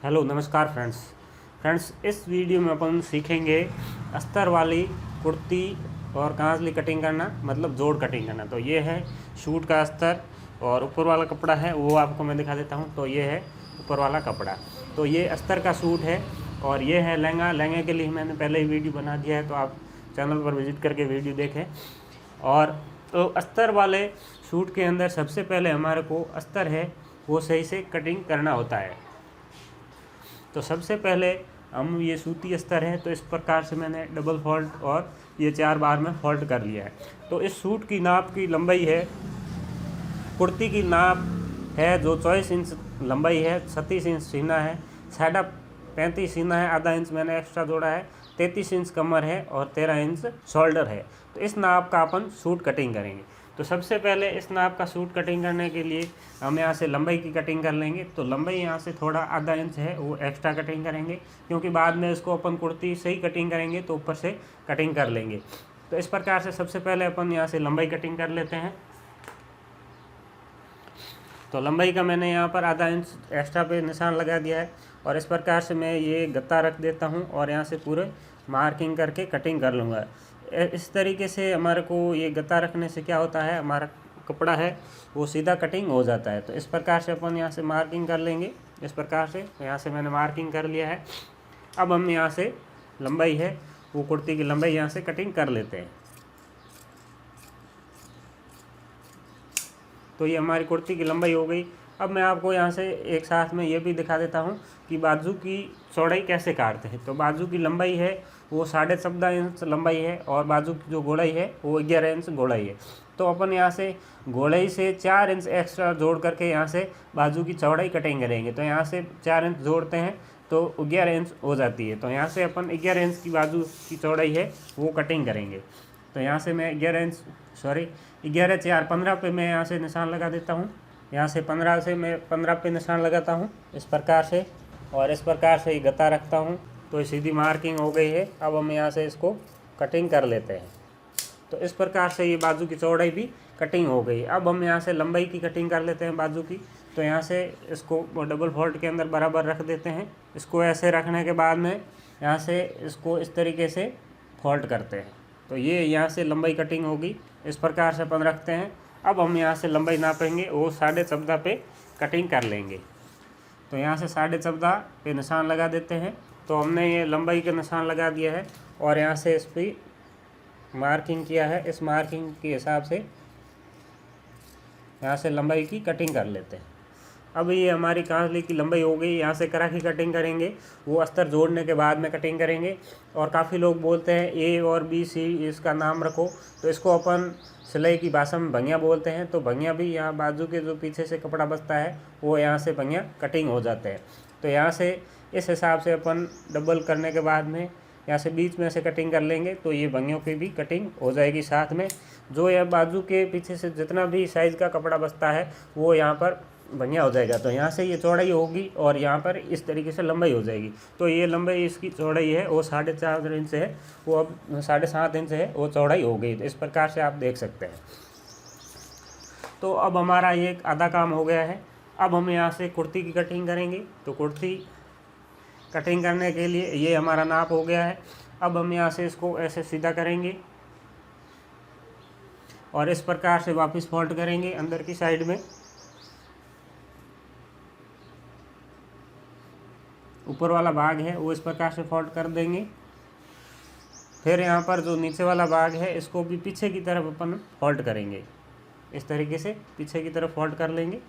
Hello नमस्कार friends इस video में अपन सीखेंगे अस्तर वाली कुर्ती और कांजली कटिंग करना, मतलब जोड़ कटिंग करना। तो ये है शूट का अस्तर और ऊपर वाला कपड़ा है वो आपको मैं दिखा देता हूँ। तो ये है ऊपर वाला कपड़ा, तो ये अस्तर का सूट है और ये है लहंगा। लहंगे के लिए मैंने पहले ही वीडियो बना दिया है, तो आप चैनल पर विजिट करके वीडियो देखें। और तो अस्तर वाले सूट के अंदर सबसे पहले हमारे को अस्तर है वो सही से कटिंग करना होता है। तो सबसे पहले हम ये सूती अस्तर है, तो इस प्रकार से मैंने डबल फोल्ड और ये 4 बार में फोल्ड कर लिया है। तो इस सूट की नाप की लंबाई है, कुर्ती की नाप है जो 24 इंच लंबाई है, 36 इंच सीना है, साढ़ा 35 सीना है, आधा इंच मैंने एक्स्ट्रा जोड़ा है, 33 इंच कमर है और 13 इंच शोल्डर है। तो इस नाप का अपन सूट कटिंग करेंगे। तो सबसे पहले इस नाप का सूट कटिंग करने के लिए हम यहाँ से लंबाई की कटिंग कर लेंगे। तो लंबाई यहाँ से थोड़ा आधा इंच है वो एक्स्ट्रा कटिंग करेंगे, क्योंकि बाद में इसको अपन कुर्ती सही कटिंग करेंगे तो ऊपर से कटिंग कर लेंगे। तो इस प्रकार से सबसे पहले अपन यहाँ से लंबाई कटिंग कर लेते हैं। तो लंबाई का मैंने यहाँ पर आधा इंच एक्स्ट्रा पे निशान लगा दिया है और इस प्रकार से मैं ये गत्ता रख देता हूँ और यहाँ से पूरे मार्किंग करके कटिंग कर लूँगा। इस तरीके से हमारे को ये गत्ता रखने से क्या होता है, हमारा कपड़ा है वो सीधा कटिंग हो जाता है। तो इस प्रकार से अपन यहाँ से मार्किंग कर लेंगे। इस प्रकार से यहाँ से मैंने मार्किंग कर लिया है। अब हम यहाँ से लंबाई है वो कुर्ती की लंबाई यहाँ से कटिंग कर लेते हैं। तो ये हमारी कुर्ती की लंबाई हो गई। अब मैं आपको यहाँ से एक साथ में ये भी दिखा देता हूँ कि बाजू की चौड़ाई कैसे काटते हैं। तो बाजू की लंबाई है वो 14.5 इंच लंबाई है और बाजू की जो गोलाई है वो 11 इंच गोलाई है। तो अपन यहाँ से गोलाई से 4 इंच एक्स्ट्रा जोड़ करके यहाँ से बाजू की चौड़ाई कटिंग करेंगे। तो यहाँ से 4 इंच जोड़ते हैं तो 11 इंच हो जाती है। तो यहाँ से अपन 11 इंच की बाजू की चौड़ाई है वो कटिंग करेंगे। तो यहाँ से मैं 11 4 15 पे मैं यहाँ से निशान लगा देता हूँ। यहाँ से 15 से मैं 15 पे निशान लगाता हूँ इस प्रकार से, और इस प्रकार से ये गत्ता रखता हूँ। तो ये सीधी मार्किंग हो गई है। अब हम यहाँ से इसको कटिंग कर लेते हैं। तो इस प्रकार से ये बाजू की चौड़ाई भी कटिंग हो गई। अब हम यहाँ से लंबाई की कटिंग कर लेते हैं बाजू की। तो यहाँ से इसको डबल फोल्ड के अंदर बराबर रख देते हैं। इसको ऐसे रखने के बाद में यहाँ से इसको इस तरीके से फोल्ड करते हैं। तो ये यहाँ से लंबाई कटिंग होगी। इस प्रकार से अपन रखते हैं। अब हम यहाँ से लंबाई नापेंगे, वो 14.5 पे कटिंग कर लेंगे। तो यहाँ से 14.5 पे निशान लगा देते हैं। तो हमने ये लंबाई के निशान लगा दिया है और यहाँ से इस पर मार्किंग किया है। इस मार्किंग के हिसाब से यहाँ से लंबाई की कटिंग कर लेते हैं। अब ये हमारी कांजली की लंबाई हो गई। यहाँ से करा की कटिंग करेंगे, वो अस्तर जोड़ने के बाद में कटिंग करेंगे। और काफ़ी लोग बोलते हैं ए और बी सी इसका नाम रखो, तो इसको अपन सिलाई की भाषा में भंगिया बोलते हैं। तो भंगिया भी यहाँ बाजू के जो पीछे से कपड़ा बचता है वो यहाँ से भंगिया कटिंग हो जाते हैं। तो यहाँ से इस हिसाब से अपन डबल करने के बाद में यहाँ से बीच में से कटिंग कर लेंगे। तो ये भंगियों की भी कटिंग हो जाएगी साथ में। जो यह बाजू के पीछे से जितना भी साइज़ का कपड़ा बचता है वो यहाँ पर बढ़िया हो जाएगा। तो यहाँ से ये चौड़ाई होगी और यहाँ पर इस तरीके से लंबाई हो जाएगी। तो ये लंबाई इसकी चौड़ाई है वो 4.5 इंच है, वो अब 7.5 इंच है वो चौड़ाई हो गई। तो इस प्रकार से आप देख सकते हैं। तो अब हमारा ये आधा काम हो गया है। अब हम यहाँ से कुर्ती की कटिंग करेंगे। तो कुर्ती कटिंग करने के लिए ये हमारा नाप हो गया है। अब हम यहाँ से इसको ऐसे सीधा करेंगे और इस प्रकार से वापस फोल्ड करेंगे अंदर की साइड में। ऊपर वाला भाग है वो इस प्रकार से फोल्ड कर देंगे। फिर यहाँ पर जो नीचे वाला भाग है इसको भी पीछे की तरफ अपन फोल्ड करेंगे। इस तरीके से पीछे की तरफ फोल्ड कर लेंगे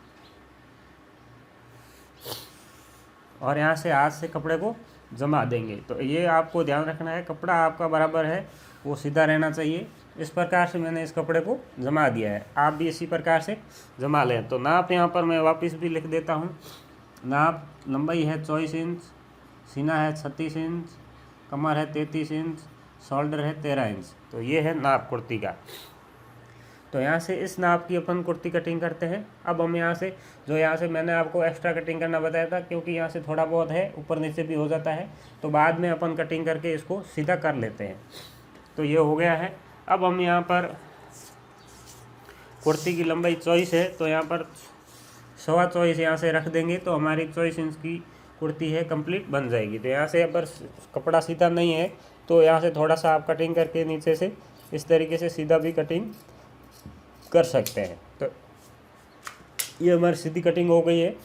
और यहाँ से हाथ से कपड़े को जमा देंगे। तो ये आपको ध्यान रखना है, कपड़ा आपका बराबर है वो सीधा रहना चाहिए। इस प्रकार से मैंने इस कपड़े को जमा दिया है, आप भी इसी प्रकार से जमा लें। तो नाप यहाँ पर मैं वापस भी लिख देता हूँ। नाप लंबाई है 24 इंच, सीना है 36 इंच, कमर है 33 इंच, शोल्डर है 13 इंच। तो ये है नाप कुर्ती का। तो यहाँ से इस नाप की अपन कुर्ती कटिंग करते हैं। अब हम यहाँ से मैंने आपको एक्स्ट्रा कटिंग करना बताया था, क्योंकि यहाँ से थोड़ा बहुत है ऊपर नीचे भी हो जाता है, तो बाद में अपन कटिंग करके इसको सीधा कर लेते हैं। तो ये हो गया है। अब हम यहाँ पर कुर्ती की लंबाई 24 है, तो यहाँ पर 24.25 यहाँ से रख देंगे। तो हमारी 24 इंच की कुर्ती है कंप्लीट बन जाएगी। तो यहाँ से अगर कपड़ा सीधा नहीं है तो यहाँ से थोड़ा सा आप कटिंग करके नीचे से इस तरीके से सीधा भी कटिंग कर सकते हैं। तो ये हमारी सीधी कटिंग हो गई है।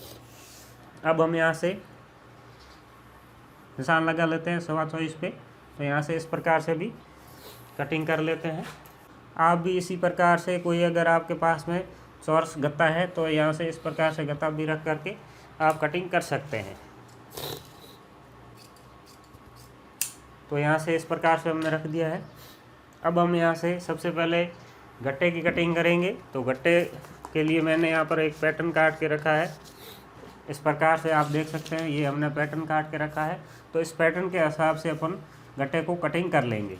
अब हम यहाँ से निशान लगा लेते हैं 24.25 पे। तो यहाँ से इस प्रकार से भी कटिंग कर लेते हैं। आप भी इसी प्रकार से, कोई अगर आपके पास में चौरस गत्ता है तो यहाँ से इस प्रकार से गत्ता भी रख करके आप कटिंग कर सकते हैं। तो यहाँ से इस प्रकार से हमने रख दिया है। अब हम यहाँ से सबसे पहले गट्टे की कटिंग करेंगे। तो गट्टे के लिए मैंने यहाँ पर एक पैटर्न काट के रखा है। इस प्रकार से आप देख सकते हैं, ये हमने पैटर्न काट के रखा है। तो इस पैटर्न के हिसाब से अपन गट्टे को कटिंग कर लेंगे।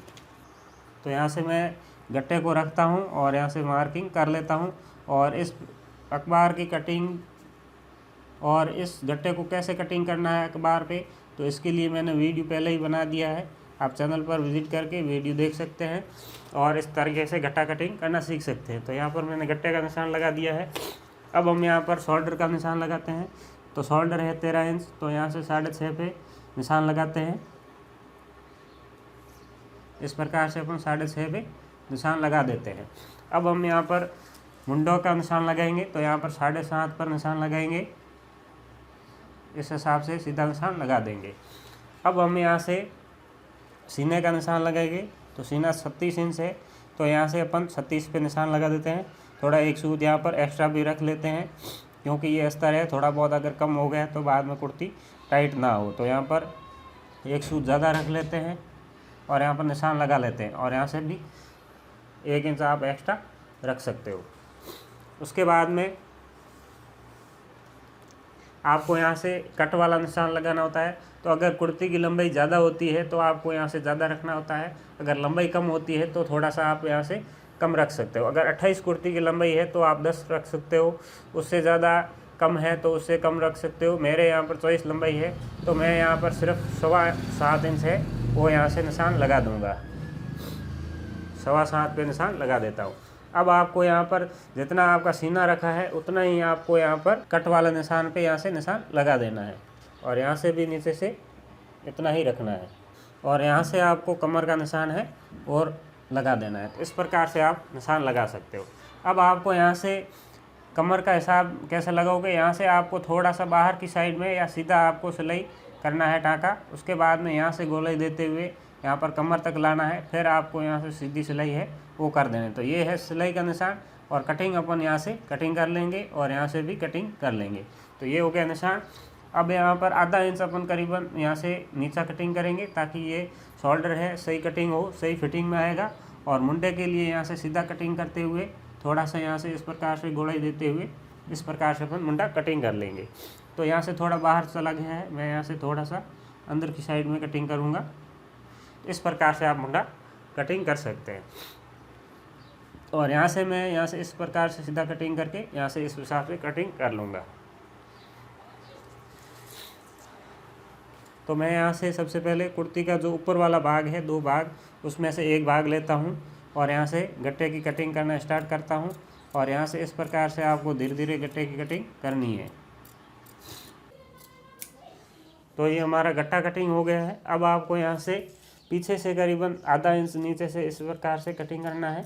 तो यहाँ से मैं गट्टे को रखता हूँ और यहाँ से मार्किंग कर लेता हूँ। और इस अखबार की कटिंग और इस गट्टे को कैसे कटिंग करना है अखबार पे, तो इसके लिए मैंने वीडियो पहले ही बना दिया है। आप चैनल पर विजिट करके वीडियो देख सकते हैं और इस तरीके से गट्टा कटिंग करना सीख सकते हैं। तो यहाँ पर मैंने गट्टे का निशान लगा दिया है। अब हम यहाँ पर शोल्डर का निशान लगाते हैं। तो शोल्डर है 13 इंच, तो यहाँ से 6.5 पे निशान लगाते हैं। इस प्रकार से अपन 6.5 पे निशान लगा देते हैं। अब हम यहाँ पर मुंडों का निशान लगाएंगे। तो यहाँ पर 7.5 पर निशान लगाएंगे। इस हिसाब से सीधा निशान लगा देंगे। अब हम यहाँ से सीने का निशान लगाएंगे। तो सीना 36 इंच है, तो यहाँ से अपन 36 पे निशान लगा देते हैं। थोड़ा एक सूद यहाँ पर एक्स्ट्रा भी रख लेते हैं, क्योंकि ये अस्तर है, थोड़ा बहुत अगर कम हो गया तो बाद में कुर्ती टाइट ना हो। तो यहाँ पर एक सूद ज़्यादा रख लेते हैं और यहाँ पर निशान लगा लेते हैं। और यहाँ से भी 1 इंच आप एक्स्ट्रा रख सकते हो। उसके बाद में आपको यहाँ से कट वाला निशान लगाना होता है। तो अगर कुर्ती की लंबाई ज़्यादा होती है तो आपको यहाँ से ज़्यादा रखना होता है। अगर लंबाई कम होती है तो थोड़ा सा आप यहाँ से कम रख सकते हो। अगर 28 कुर्ती की लंबाई है तो आप 10 रख सकते हो। उससे ज़्यादा कम है तो उससे कम रख सकते हो। मेरे यहाँ पर 24 लंबाई है, तो मैं यहाँ पर सिर्फ 7.25 इंच है, वो यहाँ से निशान लगा दूँगा। 7.25 पे निशान लगा देता हूँ। अब आपको यहाँ पर जितना आपका सीना रखा है उतना ही आपको यहाँ पर कट वाला निशान पे यहाँ से निशान लगा देना है। और यहाँ से भी नीचे से इतना ही रखना है। और यहाँ से आपको कमर का निशान है और लगा देना है। तो इस प्रकार से आप निशान लगा सकते हो। अब आपको यहाँ से कमर का हिसाब कैसे लगाओगे, यहाँ से आपको थोड़ा सा बाहर की साइड में या सीधा आपको सिलाई करना है टाँका। उसके बाद में यहाँ से गोलाई देते हुए यहाँ पर कमर तक लाना है। फिर आपको यहाँ से सीधी सिलाई है वो कर देना है। तो ये है सिलाई का निशान। और कटिंग अपन यहाँ से कटिंग कर लेंगे और यहाँ से भी कटिंग कर लेंगे। तो ये हो गया निशान। अब यहाँ पर आधा इंच अपन करीबन यहाँ से नीचा कटिंग करेंगे, ताकि ये शोल्डर है सही कटिंग हो, सही फिटिंग में आएगा। और मुंडे के लिए यहाँ से सीधा कटिंग करते हुए थोड़ा सा यहाँ से इस प्रकार से गोलाई देते हुए इस प्रकार से अपन मुंडा कटिंग कर लेंगे। तो यहाँ से थोड़ा बाहर चला गया है, मैं यहाँ से थोड़ा सा अंदर की साइड में कटिंग करूँगा। इस प्रकार से आप मुंडा कटिंग कर सकते हैं। और यहाँ से मैं यहाँ से इस प्रकार से सीधा कटिंग करके यहाँ से इस हिसाब से कटिंग कर लूँगा। तो मैं यहाँ से सबसे पहले कुर्ती का जो ऊपर वाला भाग है, 2 भाग, उसमें से एक भाग लेता हूँ और यहाँ से गट्टे की कटिंग करना स्टार्ट करता हूँ। और यहाँ से इस प्रकार से आपको धीरे धीरे गट्टे की कटिंग करनी है। तो ये हमारा गट्टा कटिंग हो गया है। अब आपको यहाँ से पीछे से करीबन आधा इंच नीचे से इस प्रकार से कटिंग करना है।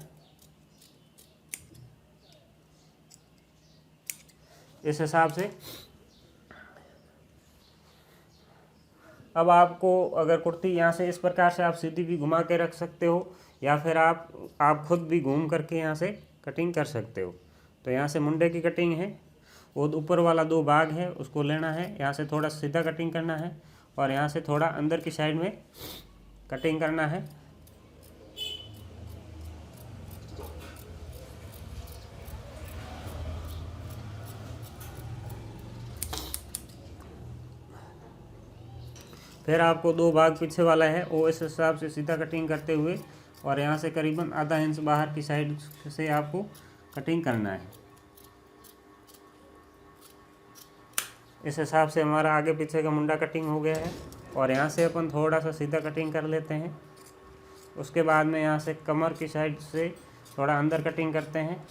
इस हिसाब से अब आपको अगर कुर्ती यहाँ से इस प्रकार से आप सीधी भी घुमा के रख सकते हो, या फिर आप खुद भी घूम करके यहाँ से कटिंग कर सकते हो। तो यहाँ से मुंडे की कटिंग है, वो ऊपर वाला 2 भाग है उसको लेना है, यहाँ से थोड़ा सीधा कटिंग करना है और यहाँ से थोड़ा अंदर की साइड में कटिंग करना है। फिर आपको 2 भाग पीछे वाला है वो इस हिसाब से सीधा कटिंग करते हुए और यहाँ से करीबन आधा इंच बाहर की साइड से आपको कटिंग करना है। इस हिसाब से हमारा आगे पीछे का मुंडा कटिंग हो गया है। और यहाँ से अपन थोड़ा सा सीधा कटिंग कर लेते हैं। उसके बाद में यहाँ से कमर की साइड से थोड़ा अंदर कटिंग करते हैं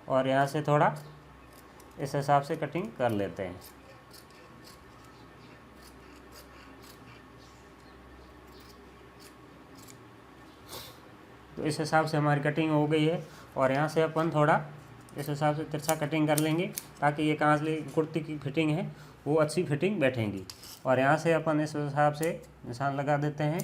और यहाँ से थोड़ा इस हिसाब से कटिंग कर लेते हैं। तो इस हिसाब से हमारी कटिंग हो गई है। और यहाँ से अपन थोड़ा इस हिसाब से तिरछा कटिंग कर लेंगे ताकि ये कांसली कुर्ती की फिटिंग है वो अच्छी फिटिंग बैठेंगी। और यहाँ से अपन इस हिसाब से निशान लगा देते हैं।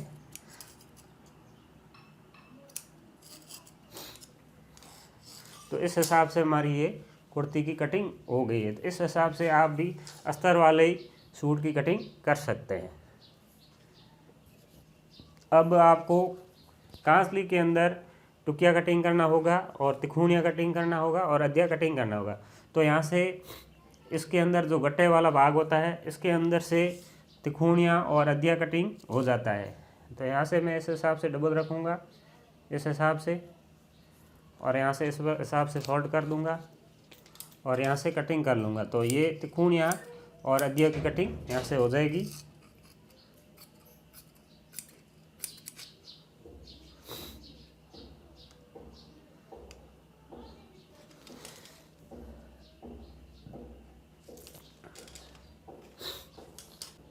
तो इस हिसाब से हमारी ये कुर्ती की कटिंग हो गई है। तो इस हिसाब से आप भी अस्तर वाले सूट की कटिंग कर सकते हैं। अब आपको कांसली के अंदर टुकिया कटिंग करना होगा और तिकोनिया कटिंग करना होगा और अद्या कटिंग करना होगा। तो यहाँ से इसके अंदर जो गट्टे वाला भाग होता है इसके अंदर से तिकोनिया और अद्या कटिंग हो जाता है। तो यहाँ से मैं इस हिसाब से डबल रखूँगा इस हिसाब से, और यहाँ से इस हिसाब से फोल्ड कर दूँगा और यहाँ से कटिंग कर लूँगा। तो ये तिकोनिया और अद्या की कटिंग यहाँ से हो जाएगी।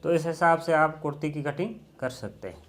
तो इस हिसाब से आप कुर्ती की कटिंग कर सकते हैं।